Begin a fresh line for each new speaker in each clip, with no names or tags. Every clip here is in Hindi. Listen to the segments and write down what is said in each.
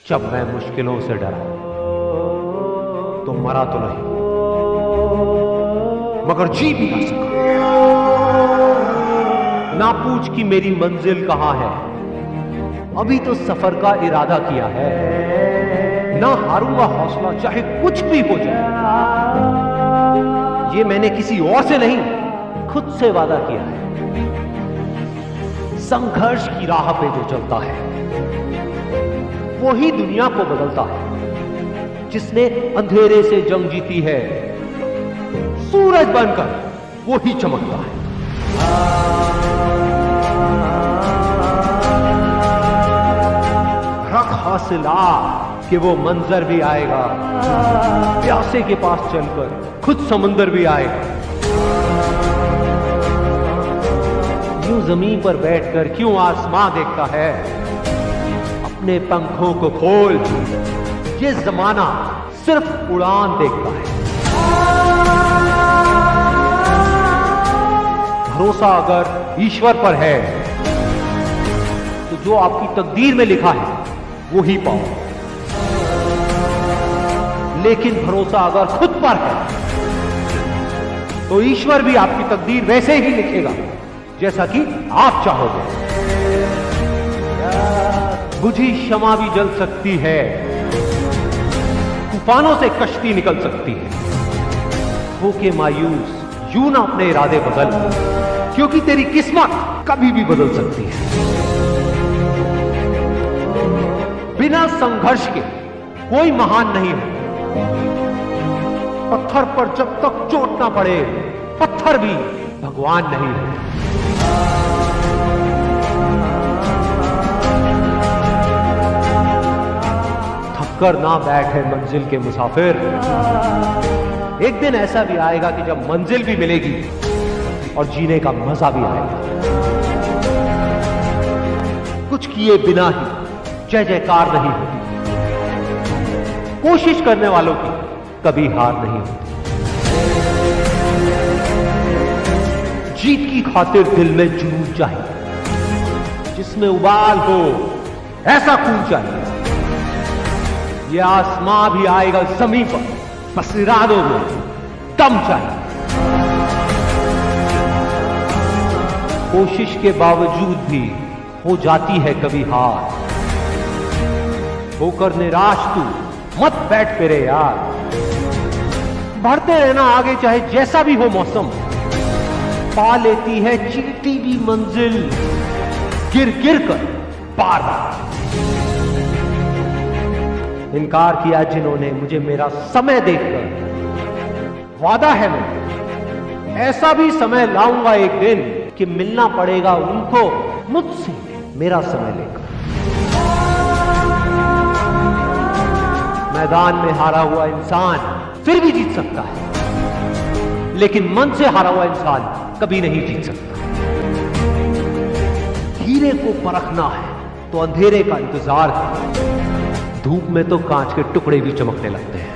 जब मैं मुश्किलों से डरा तो मरा तो नहीं मगर जी भी ना सका। ना पूछ कि मेरी मंजिल कहां है, अभी तो सफर का इरादा किया है। ना हारूंगा हौसला चाहे कुछ भी हो जाए, ये मैंने किसी और से नहीं खुद से वादा किया है। संघर्ष की राह पे जो चलता है वो ही दुनिया को बदलता है। जिसने अंधेरे से जंग जीती है, सूरज बनकर वो ही चमकता है। रख हौसला कि वो मंजर भी आएगा, प्यासे के पास चलकर खुद समुंदर भी आएगा। यूं जमीन पर बैठकर क्यों आसमां देखता है, अपने पंखों को खोल, ये जमाना सिर्फ उड़ान देखता है। भरोसा अगर ईश्वर पर है तो जो आपकी तकदीर में लिखा है वो ही पाओ, लेकिन भरोसा अगर खुद पर है तो ईश्वर भी आपकी तकदीर वैसे ही लिखेगा जैसा कि आप चाहोगे। बुझी शमा भी जल सकती है, तूफानों से कश्ती निकल सकती है। होके मायूस यूं ना अपने इरादे बदल, क्योंकि तेरी किस्मत कभी भी बदल सकती है। बिना संघर्ष के कोई महान नहीं है। पत्थर पर जब तक चोट ना पड़े, पत्थर भी भगवान नहीं है। थककर ना बैठे मंजिल के मुसाफिर, एक दिन ऐसा भी आएगा कि जब मंजिल भी मिलेगी और जीने का मजा भी आएगा। कुछ किए बिना ही जय जयकार नहीं होती, कोशिश करने वालों की कभी हार नहीं होती। जीत की खातिर दिल में जुनून चाहिए, जिसमें उबाल हो ऐसा खून चाहिए। यह आसमां भी आएगा जमीन पर, बस इरादों में दम चाहिए। कोशिश के बावजूद भी हो जाती है कभी हार, होकर निराश तू मत बैठ मेरे यार। बढ़ते रहना आगे चाहे जैसा भी हो मौसम, पा लेती है चीटी भी मंजिल गिर गिर कर बार बार। इनकार किया जिन्होंने मुझे मेरा समय देखकर, वादा है मैं ऐसा भी समय लाऊंगा एक दिन कि मिलना पड़ेगा उनको मुझसे मेरा समय लेकर। मैदान में हारा हुआ इंसान फिर भी जीत सकता है, लेकिन मन से हारा हुआ इंसान कभी नहीं जीत सकता। हीरे को परखना है तो अंधेरे का इंतजार है। धूप में तो कांच के टुकड़े भी चमकने लगते हैं।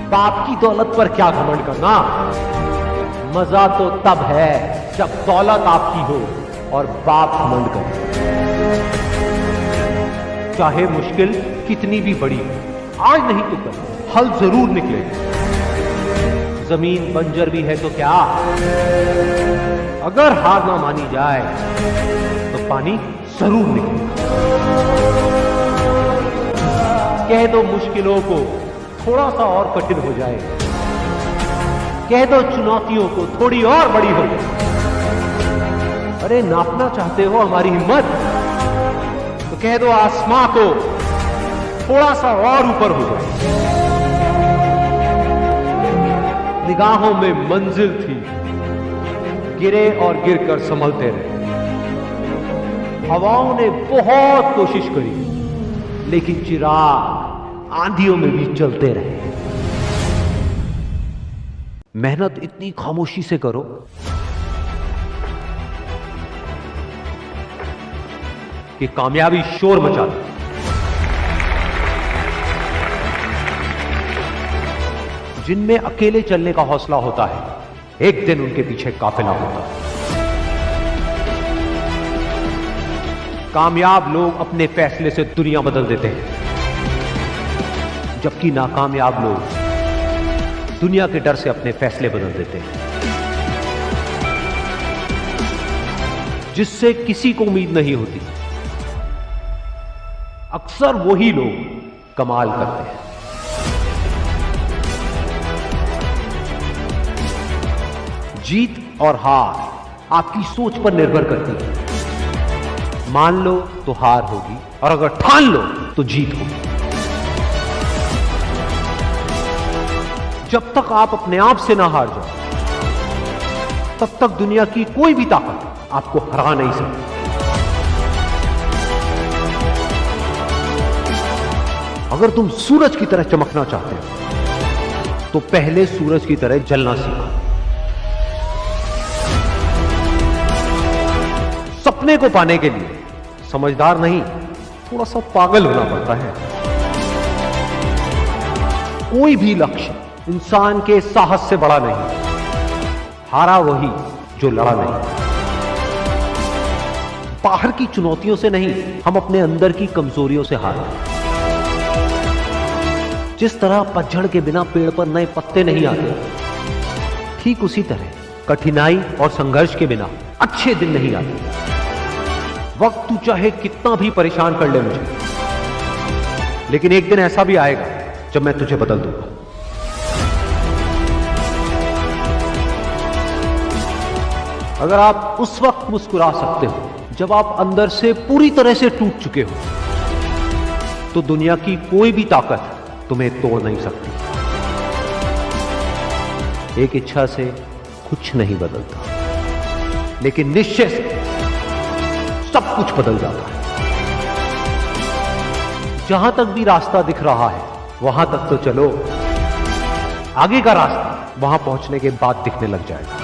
बाप की दौलत पर क्या घमंड करना, मजा तो तब है जब दौलत आपकी हो और बाप घमंड करे। चाहे मुश्किल कितनी भी बड़ी हो, आज नहीं तो कल हल जरूर निकलेगा। जमीन बंजर भी है तो क्या, अगर हार ना मानी जाए तो पानी जरूर निकलेगा। कह दो मुश्किलों को थोड़ा सा और कठिन हो जाए, कह दो चुनौतियों को थोड़ी और बड़ी हो जाए। अरे नापना चाहते हो हमारी हिम्मत, तो कह दो आसमां को थोड़ा सा और ऊपर हो जाए। निगाहों में मंजिल थी, गिरे और गिरकर संभलते रहे। हवाओं ने बहुत कोशिश करी, लेकिन चिराग आंधियों में भी चलते रहे। मेहनत इतनी खामोशी से करो कि कामयाबी शोर मचा दे। जिनमें अकेले चलने का हौसला होता है, एक दिन उनके पीछे काफिला होता है। कामयाब लोग अपने फैसले से दुनिया बदल देते हैं, जबकि नाकामयाब लोग दुनिया के डर से अपने फैसले बदल देते हैं। जिससे किसी को उम्मीद नहीं होती, अक्सर वही लोग कमाल करते हैं। जीत और हार आपकी सोच पर निर्भर करती है। मान लो तो हार होगी, और अगर ठान लो तो जीत होगी। जब तक आप अपने आप से ना हार जाओ, तब तक दुनिया की कोई भी ताकत आपको हरा नहीं सकती। अगर तुम सूरज की तरह चमकना चाहते हो, तो पहले सूरज की तरह जलना सीखो। सपने को पाने के लिए समझदार नहीं, थोड़ा सा पागल होना पड़ता है। कोई भी लक्ष्य इंसान के साहस से बड़ा नहीं। हारा वही जो लड़ा नहीं। बाहर की चुनौतियों से नहीं, हम अपने अंदर की कमजोरियों से हारते हैं। जिस तरह पतझड़ के बिना पेड़ पर नए पत्ते नहीं आते, ठीक उसी तरह कठिनाई और संघर्ष के बिना अच्छे दिन नहीं आते। वक्त तू चाहे कितना भी परेशान कर ले मुझे, लेकिन एक दिन ऐसा भी आएगा जब मैं तुझे बदल दूंगा। अगर आप उस वक्त मुस्कुरा सकते हो जब आप अंदर से पूरी तरह से टूट चुके हो, तो दुनिया की कोई भी ताकत तुम्हें तोड़ नहीं सकती। एक इच्छा से कुछ नहीं बदलता, लेकिन निश्चय से सब कुछ बदल जाता है। जहां तक भी रास्ता दिख रहा है वहां तक तो चलो, आगे का रास्ता वहां पहुंचने के बाद दिखने लग जाएगा।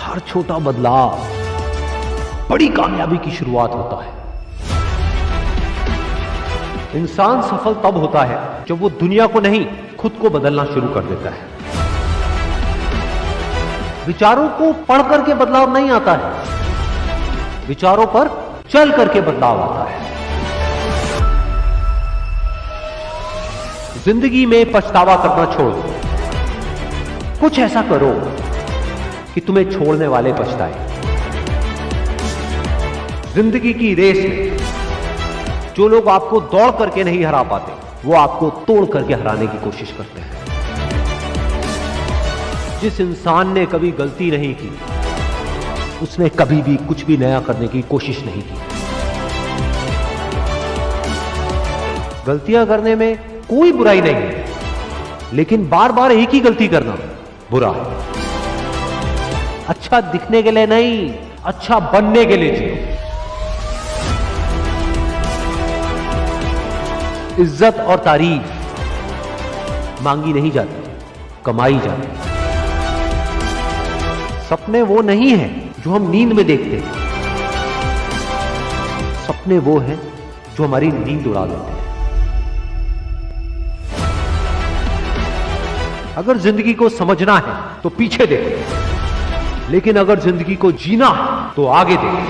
हर छोटा बदलाव बड़ी कामयाबी की शुरुआत होता है। इंसान सफल तब होता है जब वो दुनिया को नहीं, खुद को बदलना शुरू कर देता है। विचारों को पढ़ करके बदलाव नहीं आता है, विचारों पर चल करके बदलाव आता है। जिंदगी में पछतावा करना छोड़ दो। कुछ ऐसा करो कि तुम्हें छोड़ने वाले पछताए। जिंदगी की रेस में जो लोग आपको दौड़ करके नहीं हरा पाते, वो आपको तोड़ करके हराने की कोशिश करते हैं। जिस इंसान ने कभी गलती नहीं की, उसने कभी भी कुछ भी नया करने की कोशिश नहीं की। गलतियां करने में कोई बुराई नहीं है, लेकिन बार बार एक ही गलती करना बुरा है। अच्छा दिखने के लिए नहीं, अच्छा बनने के लिए जियो। इज्जत और तारीफ मांगी नहीं जाती, कमाई जाती। सपने वो नहीं है जो हम नींद में देखते हैं, सपने वो हैं जो हमारी नींद उड़ा देते हैं। अगर जिंदगी को समझना है तो पीछे देखो, लेकिन अगर जिंदगी को जीना है तो आगे देखो।